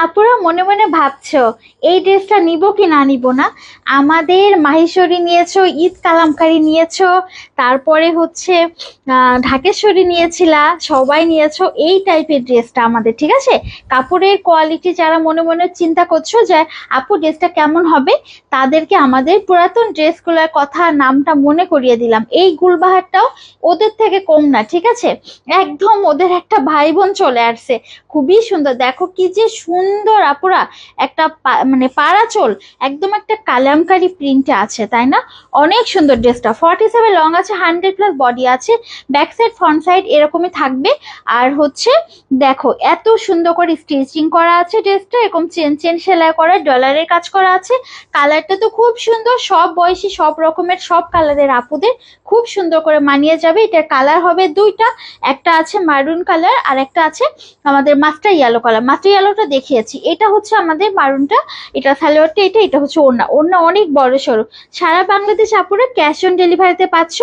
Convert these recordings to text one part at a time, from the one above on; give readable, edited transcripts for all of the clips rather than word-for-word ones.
আপুরা মনে মনে ভাবছো এই ড্রেসটা নিব কি না নিব না। আমাদের মাহেশ্বরী নিয়েছো, ঈদ কালামকারী নিয়েছো, তারপরে হচ্ছে ঢাকেশ্বরী নিয়েছিলা, সবাই নিয়েছো এই টাইপের ড্রেসটা আমাদের, ঠিক আছে। কাপড়ের কোয়ালিটি যারা মনে মনে চিন্তা করছো যে আপু ড্রেসটা কেমন হবে, তাদেরকে আমাদের পুরাতন ড্রেসগুলোর কথা নামটা মনে করিয়ে দিলাম। এই গুলবাহারটাও ওদের থেকে কম না, ঠিক আছে। একদম ওদের একটা ভাই বোন চলে আসছে, খুবই সুন্দর। দেখো কি যে সুন্দর আপুরা, একটা মানে পাড়াচোল, একদম একটা কালামকারী প্রিন্টে আছে, তাই না? অনেক সুন্দর ড্রেসটা। 47 লং আছে, 100+ বডি আছে, ব্যাক সাইড ফ্রন্ট সাইড এরকমই থাকবে। আর হচ্ছে দেখো এত সুন্দর করে স্টিচিং করা আছে ড্রেসটা, এরকম চেন চেন সেলাই করা, ডলারের কাজ করা আছে। কালারটা তো খুব সুন্দর, সব বয়সী সব রকমের সব কালারের আপুদের খুব সুন্দর করে মানিয়ে যাবে। এটার কালার হবে দুইটা, একটা আছে মারুন কালার আর একটা আছে আমাদের মাস্টার ইয়েলো কালার। মাস্টার ইয়েলোটা দেখিয়েছি, এটা হচ্ছে আমাদের মারুনটা, এটা সালোয়ারটা, এটা এটা হচ্ছে ওড়না। ওড়না অনেক বড় সড়ো। সারা বাংলাদেশ আপুরা ক্যাশ অন ডেলিভারিতে পাচ্ছ।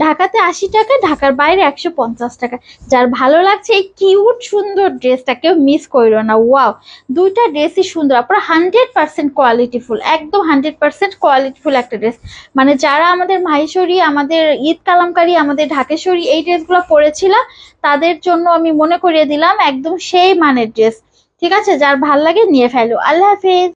ঢাকাতে 80 টাকা, ঢাকার বাইরে 150 টাকা। যার ভালো লাগছে এই কিউট সুন্দর ড্রেসটা, কেউ মিস করো না। ওয়াও, দুইটা ড্রেসই সুন্দর আপুরা, 100% কোয়ালিটিফুল, একদম 100% কোয়ালিটিফুল একটা ড্রেস। মানে যারা আমাদের মাহেশ্বরী, আমাদের ঈদ কালামকারী, আমাদের ঢাকেশ্বরী এই ড্রেসগুলো পরেছিল, তাদের জন্য আমি মনে করিয়ে দিলাম একদম সেই মানের ড্রেস। ঠিক আছে, যার ভাল লাগে নিয়ে ফেলো। আল্লাহ হাফেজ।